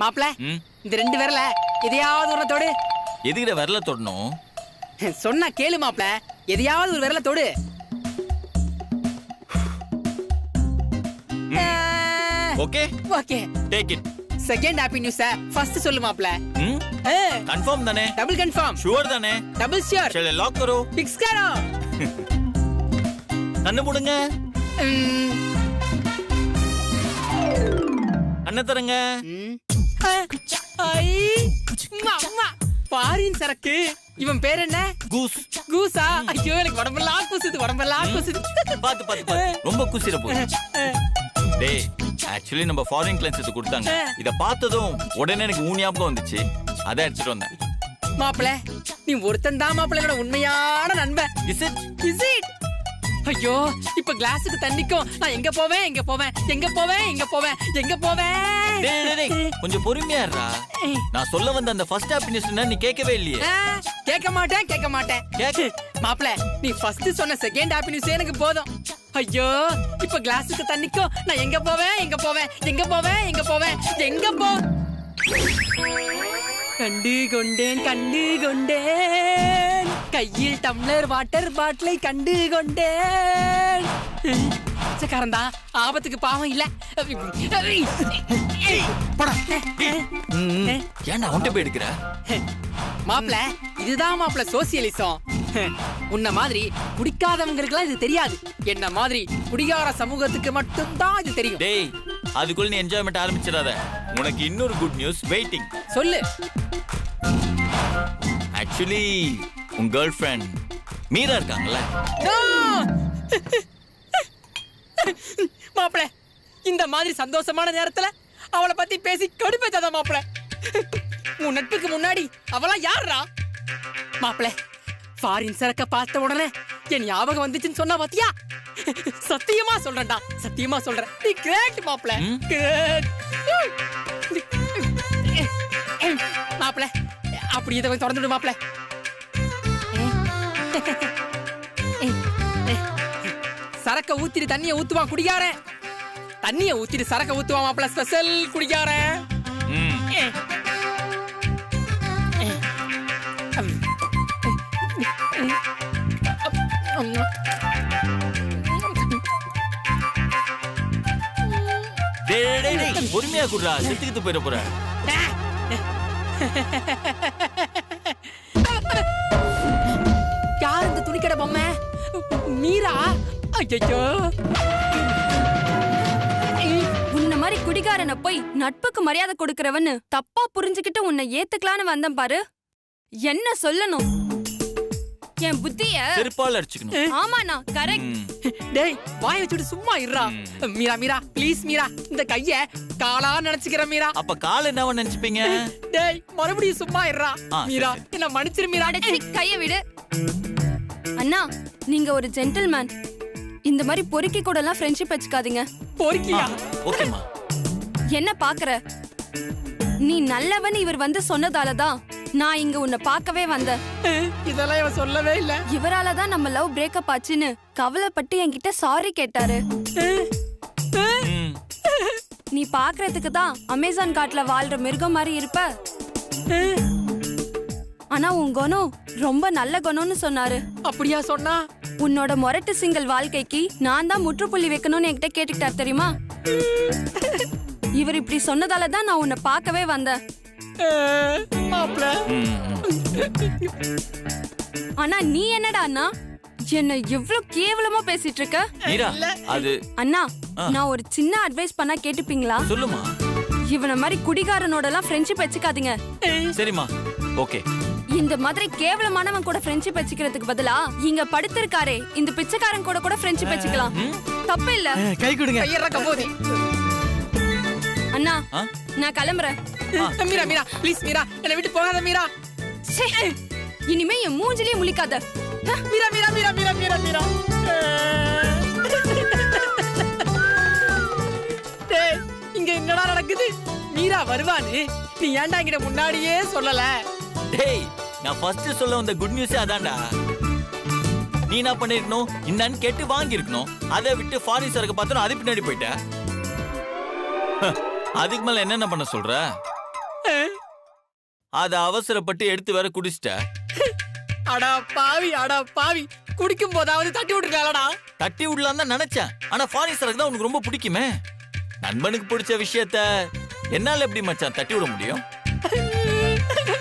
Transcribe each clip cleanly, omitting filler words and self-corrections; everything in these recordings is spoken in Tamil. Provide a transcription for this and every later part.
மாப்ள இந்த ரெண்டு விரல எதையாவது ஒரு தொடு. எதுக்கிட்ட விரல தொடணும்? சொன்னா கேளு மாப்ள, எதையாவது ஒரு விரல தொடு. Okay okay take it. Second happy news first சொல்லு மாப்ள. कंफर्म தானே? Double confirm. ஷூர் தானே? Double sure. चलो लॉक करो. फिक्स करो. கண்ணு மூடுங்க. கண்ணு தரங்க. ஐ மாமா பாரின் சரக்கு. இவன் பேர் என்ன? கூஸ். கூஸா? ஐயோ எனக்கு உடம்பெல்லாம் கூசுது, உடம்பெல்லாம் கூசுது. பாத்து பாத்து பாத்து ரொம்ப கூசிர போகுது. டேய் ஆக்சுவலி நம்ம ஃபாரின் கிளைண்ட்ஸ் கொடுத்தாங்க. இத பார்த்ததும் உடனே எனக்கு ஞாபகம் வந்துச்சு. அத எடுத்துட்டு வந்தேன். மாப்ள நீ ஒருத்தன் தான் மாப்ள, என்னோட உண்மையான நண்பன். Is it? Is it? ஐயோ இப்ப கிளாஸுக்கு தண்ணிக்கும் நான் எங்க போவேன் எங்க போவேன் எங்க போவேன் எங்க போவேன் எங்க போவேன். டேய் டேய் டேய் கொஞ்சம் பொறுமையா இருடா. நான் சொல்ல வந்த அந்த ஃபர்ஸ்ட் ஹாப்பினஸ் நீ கேட்கவே இல்லையே. கேட்க மாட்டேன். மாப்ள நீ ஃபர்ஸ்ட் சொன்ன செகண்ட் ஹாப்பினஸ் எனக்கு போதும். ஐயோ இப்ப கிளாஸுக்கு தண்ணிக்கும் நான் எங்க போவேன் எங்க போவேன் எங்க போவேன் எங்க போவேன் எங்க போ. கண்டு கொண்டேன் கையில் டம்ளர் வாட்டர் பாட்டிலை கண்டு கொண்டேன். பிச்சைக்காரன்தா, ஆபத்துக்கு பாவம் இல்ல. ஏன்டா ஒன்றை போய் எடுக்கிற? மாப்ள இதுதான் மாப்ள சோசியலிசம். உன்ன மாதிரி குடிக்காதவங்களுக்குலாம் இது தெரியாது. என்ன மாதிரி குடிகார சமூகத்துக்கு மட்டும்தான் இது தெரியும். டேய் அதுக்குள்ள நீ என்ஜாய்மெண்ட் ஆரம்பிச்சிடாத. உனக்கு இன்னொரு குட் நியூஸ் வெயிட்டிங். சொல்லு. ஆக்சுவலி உன் கேர்ள் ஃப்ரெண்ட் மீரா இருக்காங்கல்ல? மாப்ள இந்த மாதிரி சந்தோஷமான நேரத்துல அவளை பத்தி பேசி கடுப்பேத்தாத மாப்ள. உன் நட்புக்கு முன்னாடி அவளா யாரா? மாப்ள ஃபாரின் சரக்க பார்த்த உடனே என் ஞாபகம் வந்துச்சுன்னு சொன்னா பாத்தியா? சத்தியமா சொல்றேன்டா, சத்தியமா சொல்றேன். நீ கிரேட் மாப்ள, கிரேட். மாப்ள அப்படி இதை கொஞ்சம் திறந்துடு மாப்ள. சரக்க ஊத்திட்டு தண்ணிய ஊத்துவான் குடிகாரன். தண்ணிய ஊத்திட்டு சரக்க ஊத்துவான் மாப்ள, ஸ்பெஷல் குடிகாரன். பொறுமையா குடுறா, செத்துக்கிட்டு போயிட போற. யார் இந்த துணிக்கடை பொம்மை? மீரா? ஐயோ உன்ன மாதிரி குடிகாரனை போய் நட்புக்கு மரியாதை கொடுக்கறவன்னு தப்பா புரிஞ்சுக்கிட்டு உன்னை ஏத்துக்கலான்னு வந்தேன் பாரு. என்ன சொல்லணும்? என் புத்திய செருப்பால அடிச்சுக்கணும். ஆமாண்ணா கரெக்ட். டேய் வாய் வச்சுட்டு சும்மா இருடா. மீரா மீரா ப்ளீஸ் மீரா, இந்த கைய காலா நினைச்சுக்கிற மீரா. அப்ப கால் என்னவா நினைச்சுப்பீங்க? டேய் மறுபடியும் சும்மா இருடா மீரா, என்ன மன்னிச்சிரு மீரா. கைய விடு அண்ணா. நீங்க ஒரு ஜென்டில்மேன். இந்த மாதிரி பொறுக்கி கூட எல்லாம் ஃப்ரெண்ட்ஷிப் வச்சுக்காதீங்க. பொறுக்கியா? ஓகேமா. என்ன பாக்குற? நீ நல்லவன் இவர் வந்து சொன்னதாலதான் நான் இங்க உன்னை பார்க்கவே வந்தேன். இதெல்லாம் இவன் சொல்லவே இல்ல. இவராலதான் நம்ம லவ் பிரேக்கப் ஆச்சுன்னு கவலைப்பட்டு என்கிட்ட சாரி கேட்டாரு. நீ பாக்குறதுக்கு தான் அமேசான் காட்டுல வாழ்ற மிருகம் மாதிரி இருப்ப. ஆனா உன் குணம் ரொம்ப நல்ல குணம்னு சொன்னாரு. அப்படியா சொன்னா? உன்னோட மொரட்டு சிங்கிள் வாழ்க்கைக்கு நான் தான் முற்றுப்புள்ளி வைக்கணும்னு என்கிட்ட கேட்டுக்கிட்டார் தெரியுமா? இவர் இப்படி சொன்னதாலதான் நான் உன்னை பார்க்கவே வந்தேன். ஆனா நீ என்னடா அண்ணா என்ன எவ்வளவு கேவலமா பேசிட்டு இருக்க? அது அண்ணா நான் ஒரு சின்ன அட்வைஸ் பண்ணா கேட்டுப்பீங்களா? சொல்லுமா. இவன மாதிரி குடிகாரனோட எல்லாம் ஃப்ரெண்ட்ஷிப் வச்சுக்காதீங்க. சரிமா ஓகே. இந்த மாதிரி கேவலமானவன் கூட ஃப்ரெண்ட்ஷிப் வச்சுக்கிறதுக்கு பதிலா இங்க படுத்திருக்காரே இந்த பிச்சைக்காரன் கூட கூட ஃப்ரெண்ட்ஷிப் வச்சுக்கலாம். தப்பு இல்ல. கை கொடுங்க. அண்ணா நான் கிளம்புறேன். மீரா மீரா ப்ளீஸ் மீரா, என்னை விட்டு போகாத மீரா. இனிமே என் மூஞ்சிலே முழிக்காத. மீரா மீரா மீரா மீரா மீரா மீரா. டேய் இங்க என்னடா நடக்குது? மீரா வருவான்னு நீ ஏன்டா என்கிட்ட முன்னாடியே சொல்லல? டேய் நான் ஃபர்ஸ்ட் சொல்ல வந்த குட் நியூஸ் அதான்டா. நீ என்ன பண்ணிருக்கணும்? என்னன்னு கேட்டு வாங்கி இருக்கணும். அதை விட்டு ஃபாரின் சரக்கு பார்த்தா அது பின்னாடி போயிட்ட. அதுக்கு மேல என்னென்ன பண்ண சொல்ற? அத அவசரப்பட்டு எடுத்து வேற குடிச்சிட்ட. அடா பாவி குடிக்கும் போதாவது தட்டி விட்டுருக்காளடா. தட்டி விடலாம் தான் நினைச்சேன். ஆனா ஃபாரின் சரக்கு தான் உனக்கு ரொம்ப பிடிக்குமே. நண்பனுக்கு பிடிச்ச விஷயத்த என்னால எப்படி மச்சான் தட்டி விட முடியும்?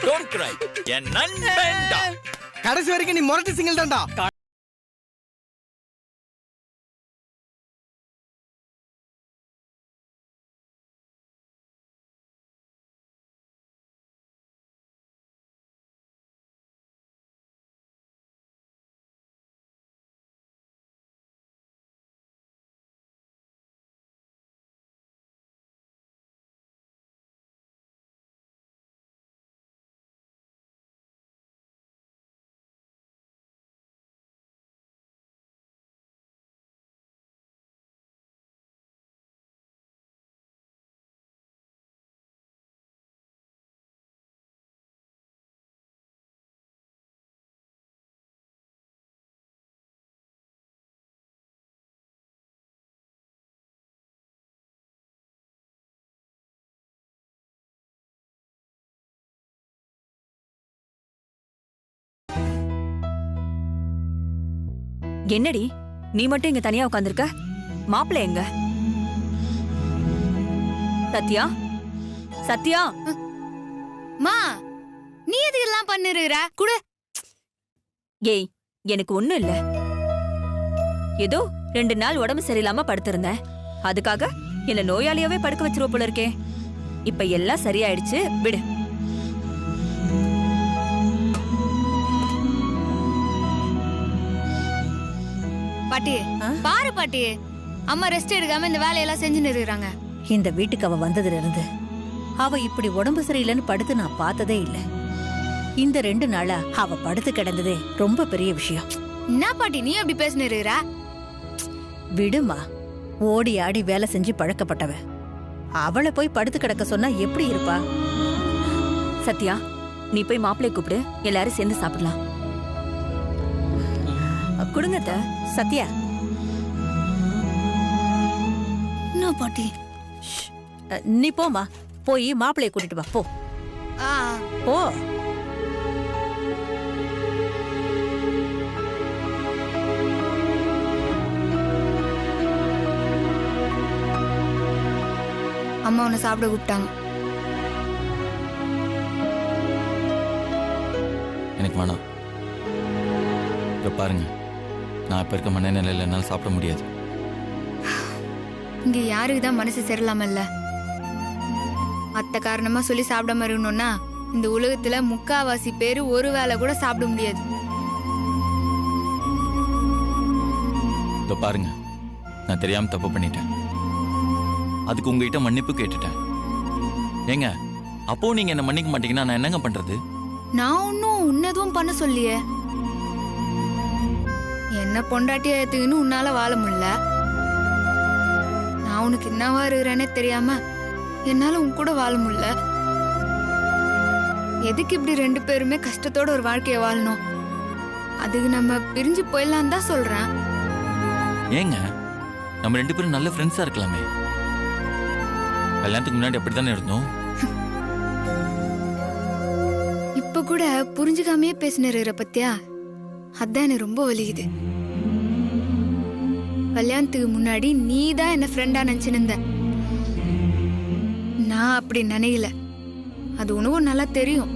Don't cry. என் நண்பன்டா. கடைசி வரைக்கும் நீ முரட்டு சிங்கிள் தான்டா. என்னடி நீ மட்டும் இங்க தனியா உட்கார்ந்திருக்க? மாப்பிள்ளை எங்க? சத்யா, சத்யா, மா நீ எது எல்லாம் பண்ணுற குடு. ஏய் எனக்கு ஒண்ணும் இல்ல. ஏதோ 2 நாள் உடம்பு சரியில்லாம படுத்திருந்தேன். அதுக்காக என்ன நோயாளியாவே படுக்க வச்சிருவ போல இருக்கே. இப்ப எல்லாம் சரியாயிடுச்சு, விடு. பாட்டி பாரு பாட்டி, அம்மா ரெஸ்ட் எடுக்காம இந்த வேலையெல்லாம் செஞ்சுன்னு இருக்காங்க. இந்த வீட்டுக்கு அவ வந்ததுல இருந்து அவ இப்படி உடம்பு சரியில்லைன்னு படுத்து நான் பார்த்ததே இல்ல. இந்த 2 நாளா அவ படுத்து கிடந்ததே ரொம்ப பெரிய விஷயம். என்ன பாட்டி நீ அப்படி பேசினு இருக்கிற? விடுமா, ஓடி ஆடி வேலை செஞ்சு பழக்கப்பட்டவ. அவளை போய் படுத்து கிடக்க சொன்னா எப்படி இருப்பா? சத்யா, நீ போய் மாப்பிள்ளை கூப்பிடு, எல்லாரும் சேர்ந்து சாப்பிடலாம். கொடுங்க அத்தை. சத்யா, என்ன பாட்டி? நீ போமா, போய் மாப்பிள்ளைய கூட்டிட்டு வா. போ ஆ போ. அம்மா உன்னை சாப்பிட கூப்பிட்டாங்க. எனக்கு வேணாம். இங்க பாருங்க, நான் இப்ப இருக்க மனநிலையில என்னால சாப்பிட முடியாது. இங்க யாருக்கு தான் மனசு சரியில்லாமல்ல? அத்த காரணமா சொல்லி சாப்பிடாம இருக்கணும்னா இந்த உலகத்துல 3/4 பேரு ஒரு வேளை கூட சாப்பிட முடியாது. இதோ பாருங்க, நான் தெரியாம தப்பு பண்ணிட்டேன். அதுக்கு உங்ககிட்ட மன்னிப்பு கேட்டுட்டேன். ஏங்க, அப்போ நீங்க என்ன மன்னிக்க மாட்டீங்கன்னா நான் என்னங்க பண்றது? நான் ஒன்னும் உன்னதும் பண்ண சொல்லியே. என்ன பொண்டாட்டியா ஏத்துக்குன்னு உன்னால வாழ முடியல. நான் உனக்கு என்னவா இருக்கிறேனே தெரியாம என்னால உன் கூட வாழ முடியல. எதுக்கு இப்படி 2 பேருமே கஷ்டத்தோட ஒரு வாழ்க்கைய வாழணும்? அதுக்கு நம்ம பிரிஞ்சு போயிடலாம் தான் சொல்றேன். ஏங்க, நம்ம 2 பேரும் நல்ல ஃப்ரெண்ட்ஸா இருக்கலாமே. கல்யாணத்துக்கு முன்னாடி அப்படித்தானே இருந்தோம். இப்ப கூட புரிஞ்சுக்காமே பேசினு பத்தியா? அதான் எனக்கு ரொம்ப வலிக்குது. கல்யாணத்துக்கு முன்னாடி நீ தான் என்ன ஃப்ரெண்டா நினைச்சுன்னு. நான் அப்படி நினைக்கல. அது உனக்கும் நல்லா தெரியும்.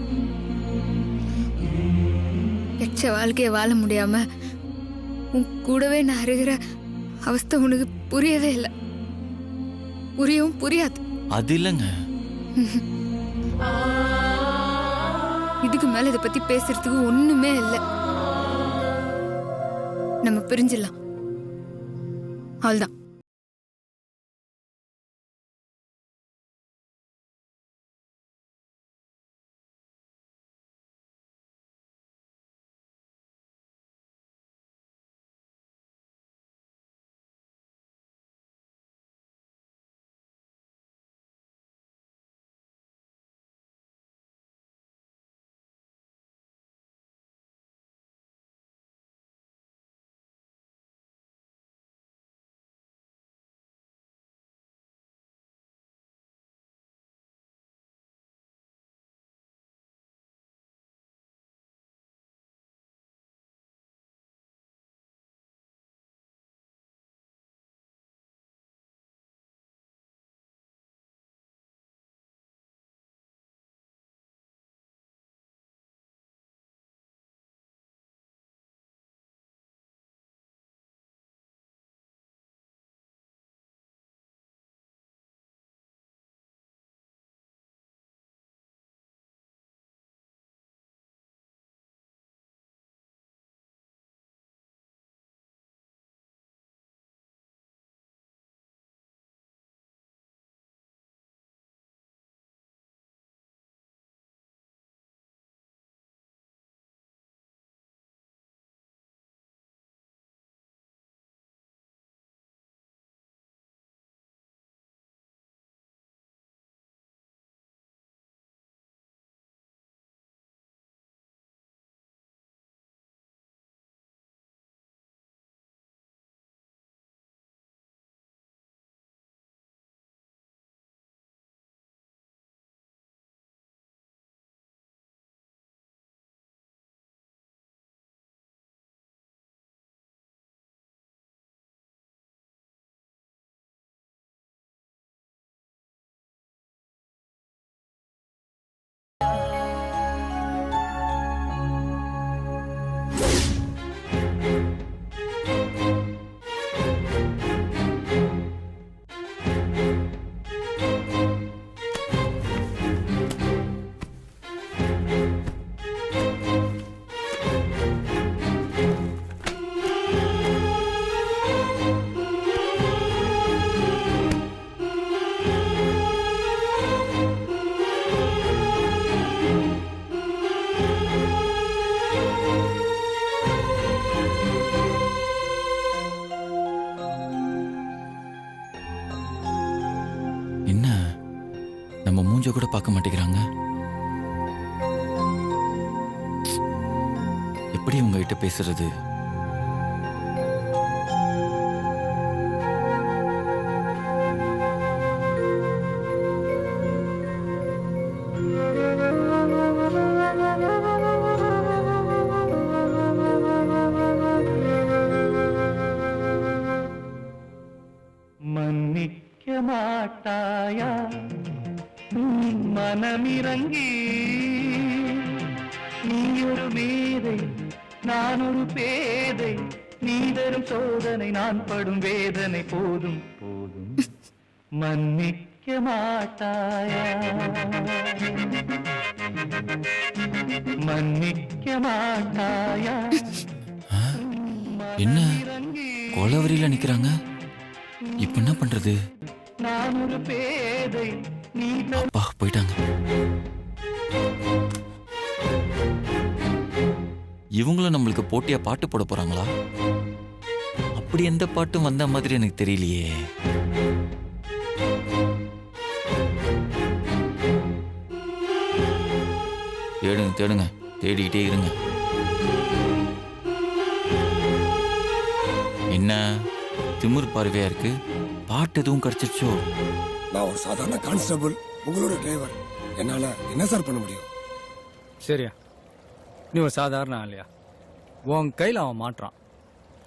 எச்ச வாழ்க்கைய வாழ முடியாம உன் கூடவே நான் இருக்கிற அவஸ்தை உனக்கு புரியவே இல்லை. புரியவும் புரியாது. அது இல்லைங்க. இதுக்கு மேல இதை பத்தி பேசுறதுக்கு ஒண்ணுமே இல்லை. நம்ம பிரிஞ்சிடலாம், அவ்வளவுதான். மூஞ்ச கூட பார்க்க மாட்டேங்கிறாங்க. எப்படி உங்ககிட்ட பேசுறது? மன்னிக்க மாட்டாயா மனமிறங்கி, நீ ஒரு மேதை நான் ஒரு பேதை, நீ தரும் சோதனை நான் படும் வேதனை போதும் போதும், மன்னிக்க மாட்டாயா மன்னிக்க மாட்டாயா. என்ன கொலவரியில நிக்கிறாங்க? இப்ப என்ன பண்றது? நான் ஒரு பேதை, நீ அப்பா போயிட்டாங்க. இவங்களும் நம்மளுக்கு போட்டியா பாட்டு போட போறாங்களா? அப்படி எந்த பாட்டும் வந்த மாதிரி எனக்கு தெரியலையே. தேடுங்க தேடுங்க, தேடிக்கிட்டே இருங்க. என்ன திமிர் பார்வையா இருக்கு? பாட்டு எதுவும் கிடைச்சிச்சோ? நான் ஒரு சாதாரண கான்ஸ்டபிள், உங்களோட டிரைவர். என்னால என்ன சார் பண்ண முடியும்? சரியா, நீ ஒரு சாதாரண ஆளியா? உன் கையில் அவன் மாட்டுறான்,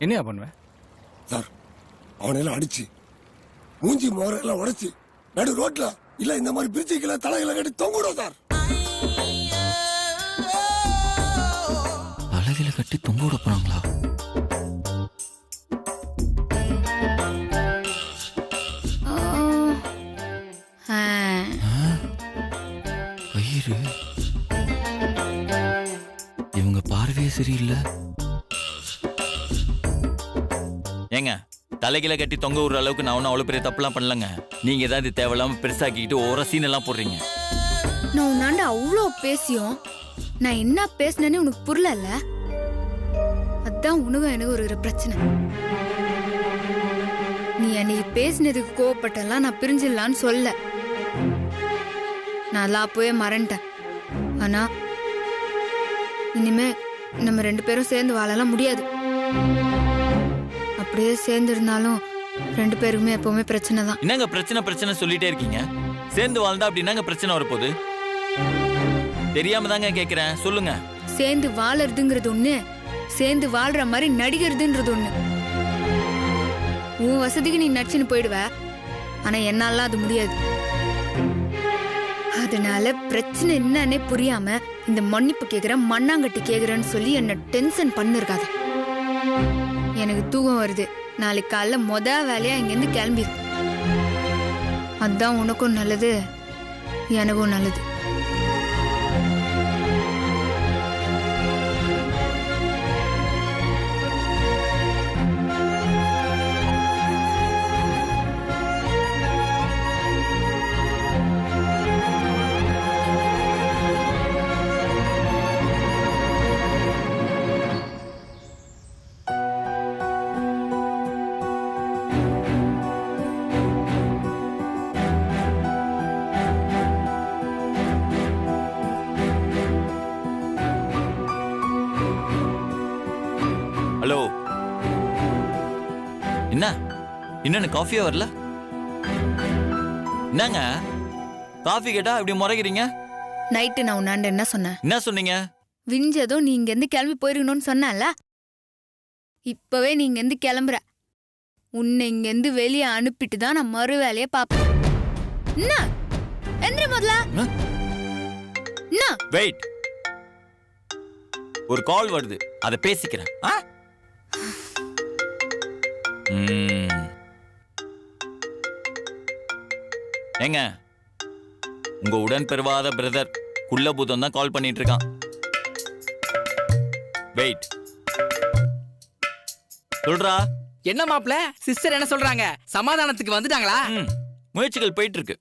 என்னையா பண்ணுவேன்? சார், அவனெல்லாம் அடிச்சு மூஞ்சி மோரெல்லாம் உடைச்சு நடு ரோட்ல இல்ல இந்த மாதிரி பிரிச்சுக்கல தலைகளை கட்டி தொங்கிடும் சார். அழகில கட்டி தொங்க விட போறாங்களா? கயிறு, இவங்க பார்வையே சரியில்லை. ஏங்க, தலைகில கட்டி தொங்க விடுற அளவுக்கு நான் ஒன்னும் அவ்வளவு பெரிய தப்புலாம் பண்ணலங்க. நீங்க ஏதாவது தேவையில்லாம பெருசாக்கிட்டு ஒரு சீன் எல்லாம் போடுறீங்க. நான் உன்னாண்ட அவ்வளோ பேசியும் நான் என்ன பேசினேன்னு உனக்கு புரியல. அதான் உனக்கும் எனக்கு ஒரு பிரச்சனை. நீ அன்னைக்கு பேசினதுக்கு கோவப்பட்டெல்லாம் நான் பிரிஞ்சிடலான்னு சொல்ல. நான் அப்பவே மறந்துட்டேன். ஆனா இனிமே நம்ம 2 பேரும் சேர்ந்து வாழலாம் முடியாது. அப்படியே சேர்ந்து இருந்தாலும் 2 பேருக்குமே எப்பவுமே பிரச்சனை தான். என்னங்க பிரச்சனை பிரச்சனை சொல்லிட்டே இருக்கீங்க? சேர்ந்து வாழ்ந்தா அப்படின்னாங்க பிரச்சனை வரப்போகுது. தெரியாம தாங்க கேக்குறேன், சொல்லுங்க. சேர்ந்து வாழறதுங்கிறது ஒண்ணு, சேர்ந்து வாழ்ற மாதிரி நடிக்கிறதுன்றது ஒண்ணு. உன் வசதிக்கு நீ நடிச்சுன்னு போயிடுவ, ஆனா என்னால அது முடியாது. அதனால பிரச்சனை என்னன்னே புரியாம இந்த மன்னிப்பு கேக்குற மண்ணாங்கட்டி கேக்குறேன்னு சொல்லி என்ன டென்ஷன் பண்ணிருக்காது. எனக்கு தூக்கம் வருது. நாளைக்கு காலைல வேலையா இங்கிருந்து கிளம்பிடு. அதான் உனக்கும் நல்லது, எனக்கும் நல்லது. ஹலோ, என்ன இன்னும் காஃபியா வரல? என்னங்க காஃபி கேட்டா இப்படி முறைக்கிறீங்க? நைட்டு நான் உன்னாண்ட என்ன சொன்னேன்? என்ன சொன்னீங்க? விஞ்சதும் நீ இங்கிருந்து கிளம்பி போயிருக்கணும்னு சொன்னல. இப்பவே நீ இங்கிருந்து கிளம்புற. உன்னை இங்கிருந்து வெளியே அனுப்பிட்டு தான் நான் மறு வேலையை பாப்பேன். என்ன எந்திர முதல்ல. என்ன? வெயிட், ஒரு கால் வருது, அதை பேசிக்கிறேன். ஏங்க, உங்க உடன் பெறுவாத பிரதர் குள்ளபூதம் தான் கால் பண்ணிட்டு இருக்கான். வெயிட், சொல்றா. என்ன மாப்ள, சிஸ்டர் என்ன சொல்றாங்க? சமாதானத்துக்கு வந்துட்டாங்களா? முயற்சிகள் போயிட்டு இருக்கு.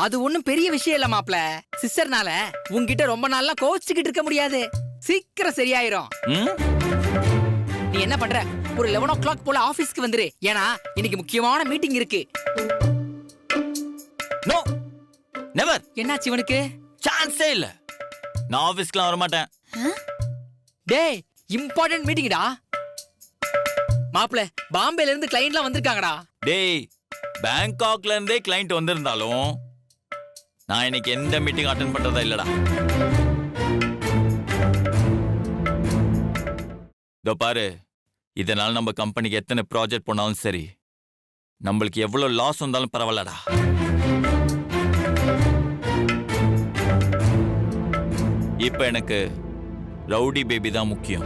அது ஒண்ணும் பெரிய விஷயம் இல்ல மாப்ள. சிஸ்டர்னால உன்கிட்ட ரொம்ப நாளா கோச்சிக்கிட்டு இருக்க முடியாது. சீக்கிரம் சரியாயிரும். நீ என்ன பண்ற? ஒரு 11 o'clock போல ஆபீஸ்க்கு வந்துரு. ஏன்னா இன்னைக்கு முக்கியமான மீட்டிங் இருக்கு. நெவர். என்னாச்சு இவனுக்கு? சான்ஸே இல்ல. நான் ஆபீஸ்க்குலாம் வர மாட்டேன். டேய், இம்பார்ட்டன்ட் மீட்டிங்டா. மாப்ள, பாம்பேல இருந்து கிளையண்ட்லாம் வந்திருக்காங்கடா. டேய், பேங்காக்ல இருந்தே கிளையண்ட் வந்திருந்தாலும் நான் இன்னைக்கு எந்த மீட்டிங் அட்டெண்ட் பண்றதா இல்லடா. இதோ பாரு, இதனால நம்ம கம்பெனிக்கு எத்தனை ப்ராஜெக்ட் போனாலும் சரி, நம்மளுக்கு எவ்வளவு லாஸ் வந்தாலும் பரவாயில்லடா. இப்ப எனக்கு ரவுடி பேபி தான் முக்கியம்.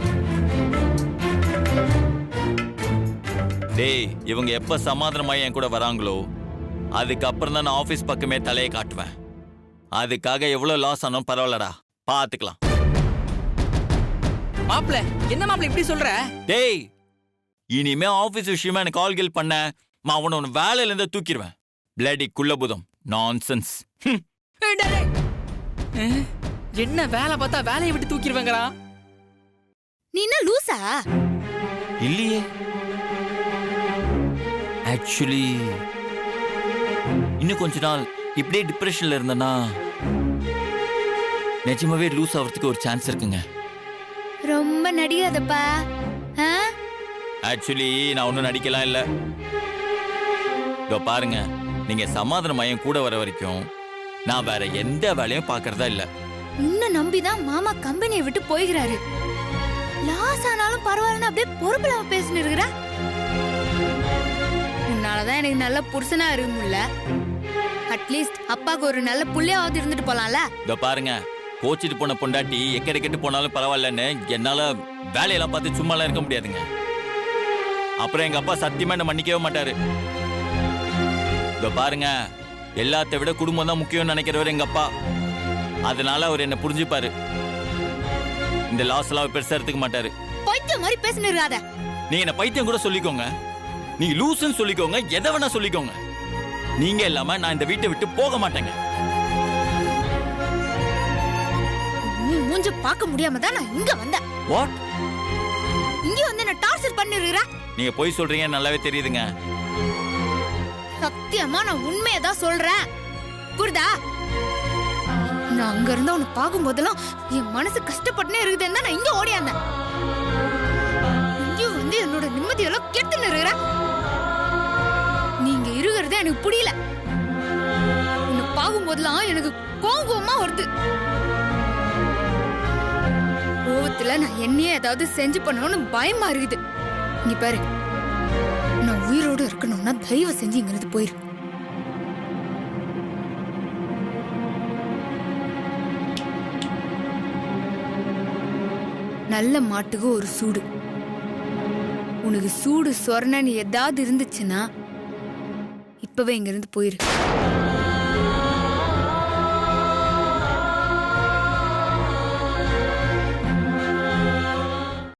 டேய், இவங்க எப்ப சமாதானமாய் என் கூட வராங்களோ அதுக்கப்புறம் தான் நான் ஆபீஸ் பக்கமே தலையை காட்டுவேன். அதுக்காக எவ்வளவு லாஸ் ஆனாலும் பரவாயில்லடா, பாத்துக்கலாம். மாப்ள, என்ன மாப்ள இப்படி சொல்ற? டேய், இனிமே ஆபீஸ் விஷயமா எனக்கு கால் கில் பண்ண அவனை உன் வேலையில இருந்து தூக்கிடுவேன். Bloody குள்ளபுதம் nonsense. என்ன வேலை பார்த்தா வேலையை விட்டு தூக்கிடுவேங்கடா. நீ என்ன லூசா? இல்லையே, ஆக்சுவலி இன்னும் கொஞ்ச நாள் இப்படியே டிப்ரெஷன்ல இருந்தனா நிஜமாவே லூஸ் ஆகிறதுக்கு ஒரு சான்ஸ் இருக்குங்க. ரொம்ப நடிகாதப்பா. ஆக்சுவலி நான் ஒன்னும் நடிக்கலாம் இல்ல. இதோ பாருங்க, நீங்க சமாதான மையம் கூட வர வரைக்கும் நான் வேற எந்த வேலையும் பாக்குறதா இல்ல. உன்னை நம்பிதான் மாமா கம்பெனியை விட்டு போய்கிறாரு. லாஸ் ஆனாலும் பரவாயில்லன்னு அப்படியே பொறுப்புல பேசின்னு இருக்கிற. உன்னாலதான் எனக்கு நல்ல புருஷனா இருக்கும்ல. அட்லீஸ்ட் அப்பாக்கு ஒரு நல்ல புள்ளையாவது இருந்துட்டு போலாம்ல. இதோ பாருங்க, கோச்சிட்டு போன பொண்டாட்டி எக்கடி போனாலும் பரவாயில்லன்னு என்னால வேலையெல்லாம் பார்த்து சும்மாலாம் இருக்க முடியாதுங்க. அப்புறம் எங்க அப்பா சத்தியமா என்ன மன்னிக்கவே மாட்டாரு. இதோ பாருங்க, எல்லாத்தை விட குடும்பம் தான் முக்கியம்னு நினைக்கிறவர் எங்க அப்பா. அதனால அவர் என்ன புரிஞ்சுப்பாரு. இந்த லாஸ் எல்லாம் பெருசா எடுத்துக்க மாட்டாரு. பைத்தியம் மாதிரி பேசின்னு இருக்காத. நீங்க என்ன பைத்தியம் கூட சொல்லிக்கோங்க, நீங்க லூசுன்னு சொல்லிக்கோங்க, எதை வேணா சொல்லிக்கோங்க. நீங்க இல்லாம நான் இந்த வீட்டை விட்டு போக மாட்டேங்க. மூஞ்ச பார்க்க முடியாம தான் நான் இங்க வந்தேன். வாட்? இங்க வந்து என்ன டார்ச்சர் பண்ணிருக்கா? நீங்க போய் சொல்றீங்க, நல்லாவே தெரியுதுங்க. சத்தியமா நான் உண்மையதான் சொல்றேன். புரியுதா? நான் அங்க இருந்தா உன்னை பார்க்கும் போதெல்லாம் என் மனசு கஷ்டப்பட்டுனே இருக்குதுன்னு நான் இங்க ஓடியாந்தேன். இங்க வந்து என்னோட நிம்மதியெல்லாம் கெட்டுன்னு இருக்கிற. நீங்க இருக்கிறது எனக்கு புரியல. உன்னை பார்க்கும் போதெல்லாம் எனக்கு கோவமா வருது. கோவத்துல நான் என்னையே ஏதாவது செஞ்சு பண்ணணும்னு பயமா இருக்குது. நீ பாரு, நான் உயிரோடு இருக்கணும்னா தயவு செஞ்சு இங்கிருந்து போயிரு. நல்ல மாட்டுக்கு ஒரு சூடு. உனக்கு சூடு சொரணன்னு ஏதாவது இருந்துச்சுன்னா இப்பவே இங்கிருந்து போயிரு.